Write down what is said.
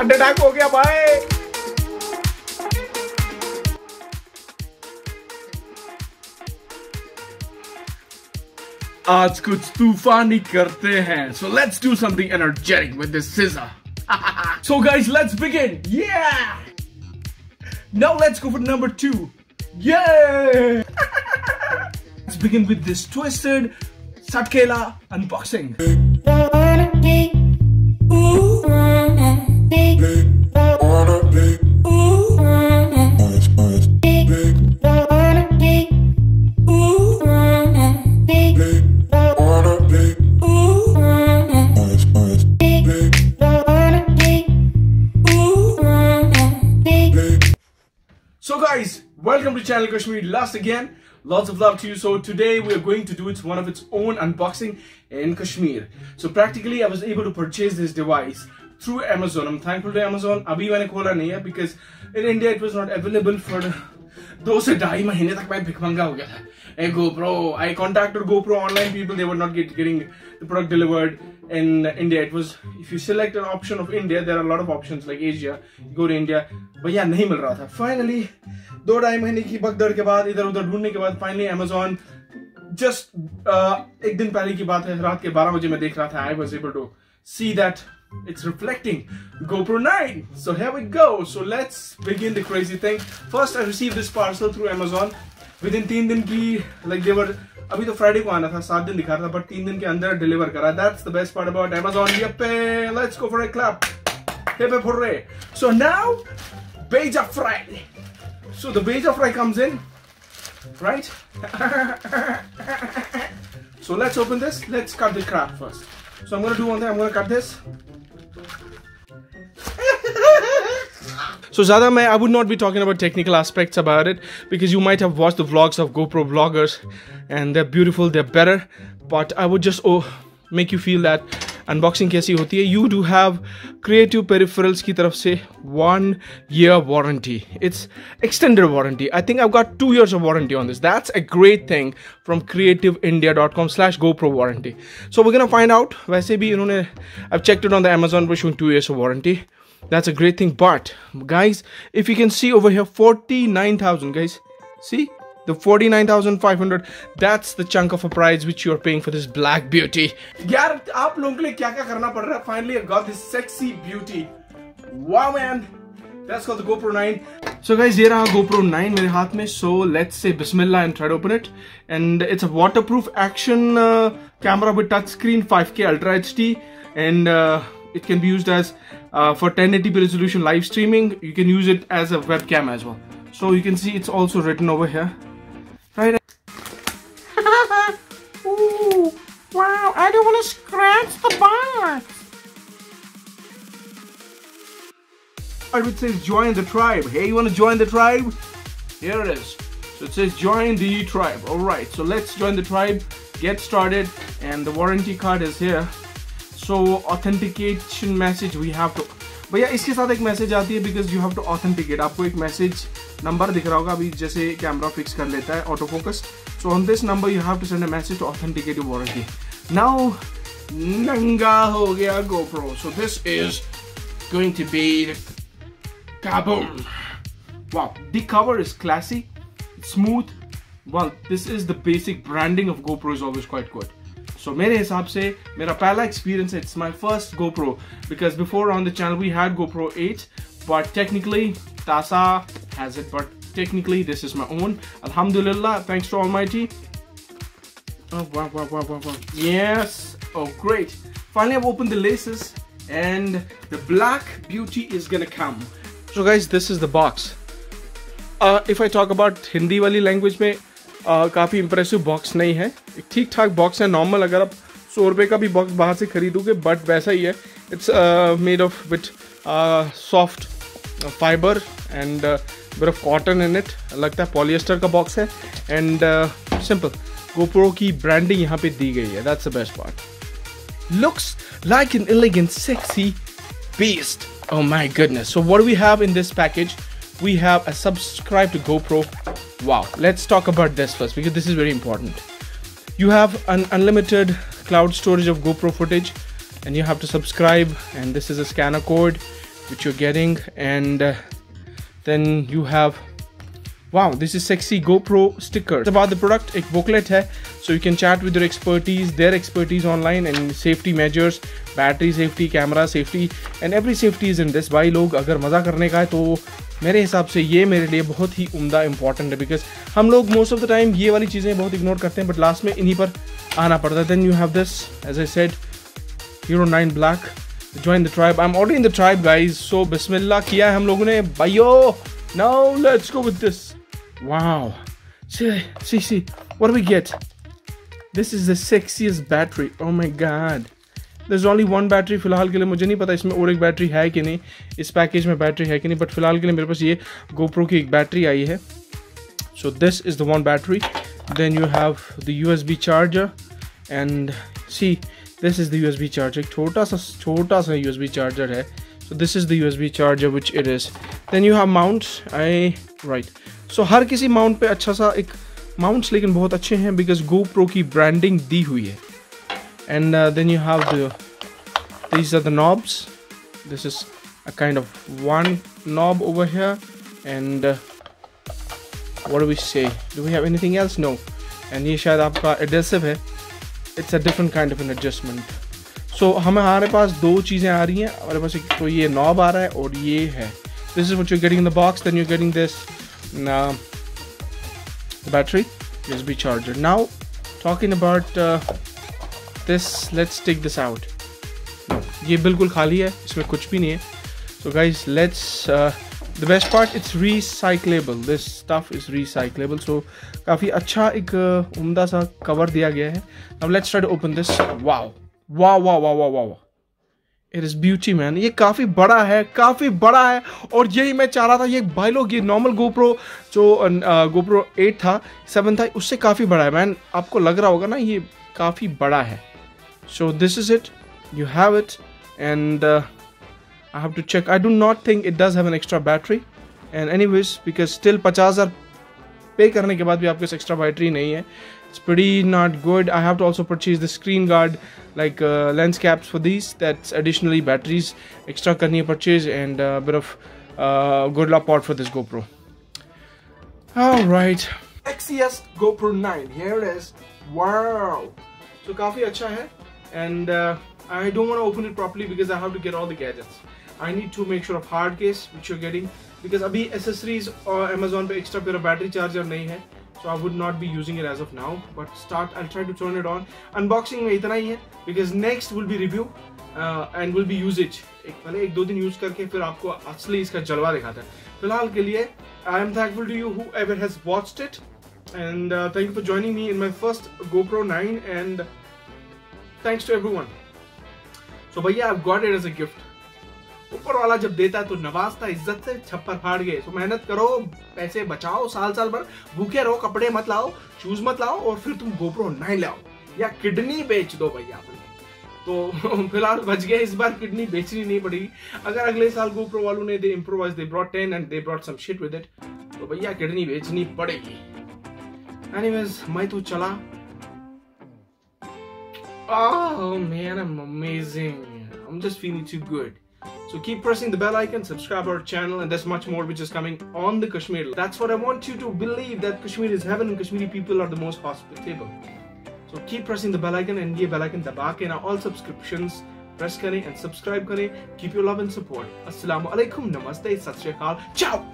Heart attack हो गया भाई। आज कुछ तूफानी करते हैं, so let's do something energetic with this scissor. So guys, let's begin. Yeah. Now let's go for number 2. Yeah. Let's begin with this twisted Satkela unboxing. So guys, welcome to channel Kashmir Last again. Lots of love to you. So today we are going to do one of its own unboxing in Kashmir. So practically I was able to purchase this device through Amazon. I'm thankful to Amazon. Abhi maine khola nahi hai because in India it was not available for 2 से 2.5 महीने तक मैं भिखमंगा हो गया था. A GoPro. I contacted GoPro online people. They were not getting the product delivered in India. It was, if you select an option of India, there are a lot of options like Asia. You go to India, भैया नहीं मिल रहा था. Finally 2-2.5 महीने की भगदड़ के बाद इधर उधर ढूंढने के बाद finally Amazon just एक दिन पहले की बात है, रात के 12 बजे मैं देख रहा था. I was able to see that it's reflecting GoPro9. So here we go. So let's begin the crazy thing. First I received this parcel through Amazon. Within 3 दिन की, like they were, अभी तो Friday को आना था, 7 दिन दिखा रहा था, but 3 दिन के अंदर डिलीवर करा. That's the best part about Amazon. Yippee! Let's go for a clap. Hip hip hooray. So now, beja fry. So the beja fry comes in, right? So let's open this. Let's cut the crap first. So I'm gonna do one thing. I'm gonna cut this. So ज़्यादा I would not be talking about technical aspects about it because you might have watched the vlogs of GoPro vloggers and they're beautiful, they're better. But I would just make you feel that unboxing कैसी होती है. You do have Creative Peripherals की तरफ से 1 year warranty. It's extended warranty. I think I've got 2 years of warranty on this. That's a great thing from creativeindia.com/GoPro warranty. So we're gonna find out. वैसे भी इन्होंने, I've checked it on the Amazon, we're showing 2 years of warranty. That's a great thing. But guys, if you can see over here, 49,000 guys, see the 49,500, that's the chunk of a price which you're paying for this black beauty. यार आप लोगों के लिए क्या-क्या करना पड़ रहा है? Finally I got this sexy beauty. Wow man, that's called the GoPro9. So guys, ये रहा GoPro9 मेरे हाथ में. So let's say Bismillah and try to open it. And it's a waterproof action camera with touchscreen, 5K Ultra HD, and it can be used as for 1080p resolution live streaming. You can use it as a webcam as well. So you can see it's also written over here, right? Ooh, wow! I don't want to scratch the box. It says join the tribe. Hey, you want to join the tribe? Here it is. So it says join the tribe. All right. So let's join the tribe. Get started, and the warranty card is here. So authentication message we have to. भैया इसके साथ एक message आती है because you have to authenticate. आपको एक message number दिख रहा होगा अभी जैसे कैमरा फिक्स कर लेता है auto focus. So on this number you have to send a message to authenticate your warranty. Now नंगा हो गया GoPro. So this is going to be kaboom. Wow, the cover is classy, it's smooth. Well, this is the basic branding of GoPro is always quite good. So मेरे हिसाब से मेरा पहला experience, it's my first GoPro because before on the channel we had GoPro 8, but technically Tasa has it, but technically this is my own. Alhamdulillah, thanks to Almighty. Oh wow, wow, wow, wow, wow. Yes, oh great. Finally I've opened the laces and the black beauty is gonna come. So guys, this is the box. If I talk about Hindi वाली language में काफ़ी impressive box नहीं है, एक ठीक ठाक box है. Normal अगर आप 100 रुपये का भी बॉक्स बाहर से खरीदोगे बट वैसा ही है. It's made of with soft fibre and bit of cotton in it. लगता है पॉलिएस्टर का बॉक्स है एंड सिंपल GoPro की ब्रांडिंग यहाँ पे दी गई है. That's the best part. Looks like an elegant sexy beast. Oh my goodness. So what do we have in this package? We have a subscribe to GoPro. Wow, let's talk about this first because this is very important. You have an unlimited cloud storage of GoPro footage and you have to subscribe, and this is a scanner code which you're getting, and then you have, wow, this is sexy GoPro stickers. About the product, एक booklet है, so you can chat with their expertise online, and safety measures, battery safety, camera safety, and every safety is in this. भाई लोग अगर मज़ा करने का है तो मेरे हिसाब से ये मेरे लिए बहुत ही उम्दा इंपॉर्टेंट है, बिकॉज हम लोग मोस्ट ऑफ द टाइम ये वाली चीज़ें बहुत इग्नोर करते हैं, बट लास्ट में इन्हीं पर आना पड़ता है. Then you have this, as I said, Euro9 Black. Join the tribe. I'm already in the tribe, guys. So Bismillah किया है हम लोगों ने भाइयों. Now let's go with this. Wow. See. What do we get? This is the sexiest battery. Oh my god. There's only one battery फिलहाल के लिए. मुझे नहीं पता इसमें और एक बैटरी है कि नहीं, इस पैकेज में बैटरी है कि नहीं, बट फिलहाल के लिए मेरे पास ये GoPro की एक बैटरी आई है. So this is the one battery. Then you have the USB charger, and see, this is the USB charger. छोटा सा USB charger है. So this is the USB charger which it is. Then you have mounts. Right. So हर किसी mount पे अच्छा सा एक mounts लेकिन बहुत अच्छे हैं, because GoPro की ब्रांडिंग दी हुई है. And then you have these are the knobs. This is a kind of one knob over here, and what do we say? Do we have anything else? No. And ये शायद आपका adhesive है. It's a different kind of an adjustment. So हमारे पास दो चीज़ें आ रही हैं. हमारे पास एक तो ये knob आ रहा है और ये है. This is what you're getting in the box. Then you're getting this battery, USB charger. Now talking about this, let's take this out. No, ये बिल्कुल खाली है, इसमें कुछ भी नहीं है. So guys, let's the best part, it's recyclable. This stuff is recyclable. So काफ़ी अच्छा एक उम्दा सा कवर दिया गया है. Now let's try to open this. Wow. It is beauty, man. ये काफ़ी बड़ा है और यही मैं चाह रहा था. ये भाई लोग, ये नॉर्मल GoPro जो GoPro 8 था, 7 था, उससे काफ़ी बड़ा है, मैन. आपको लग रहा होगा ना, ये काफ़ी बड़ा है. So this is it. You have it, and I have to check. I do not think it does have an extra battery. And anyways, because still 50,000 पे करने के बाद भी आपके एक्स्ट्रा बैटरी नहीं है. It's pretty not good. I have to also purchase the screen guard, like lens caps for these. That's additionally batteries extra करनी है purchase, and a bit of good luck pod for this GoPro. All right. Sexiest GoPro9. Here it is. Wow. So काफ़ी अच्छा है, and I don't want to open it properly because I have to get all the gadgets. I need to make sure of hard case which you're getting, because अभी accessories और Amazon पे extra मेरा battery charger नहीं है, so I would not be using it as of now. But I'll try to turn it on. Unboxing में इतना ही है, because next will be review and will be usage. पहले 1-2 दिन use करके फिर आपको असली इसका जलवा दिखाता है. फिलहाल के लिए I am thankful to you whoever has watched it, and thank you for joining me in my first GoPro9, and thanks to everyone. So भैया, I've got it as a gift. ऊपर वाला जब देता है तो नवाजता इज्जत से, छप्पर फाड़ गए. तो मेहनत करो, पैसे बचाओ, साल भर भूखे रहो, कपड़े मत लाओ, शूज मत लाओ, और फिर तुम GoPro9 लाओ, या किडनी बेच दो भैया अपनी. तो फिलहाल बच गए, इस बार किडनी बेचनी नहीं पड़ेगी. अगर अगले साल GoPro वालों ने they improvised, they brought 10 and they brought some shit with it, तो भैया किडनी बेचनी पड़ेगी. Anyways, मैं तो चला. Oh man, I'm amazing. I'm just feeling too good. So keep pressing the bell icon, subscribe our channel, and there's much more which is coming on the Kashmir. That's what I want you to believe, that Kashmir is heaven and Kashmiri people are the most hospitable. So keep pressing the bell icon, and ये bell icon दबा के ना all subscriptions press करें and subscribe करें. Keep your love and support. Assalamu alaikum, namaste, sat shri akal, ciao.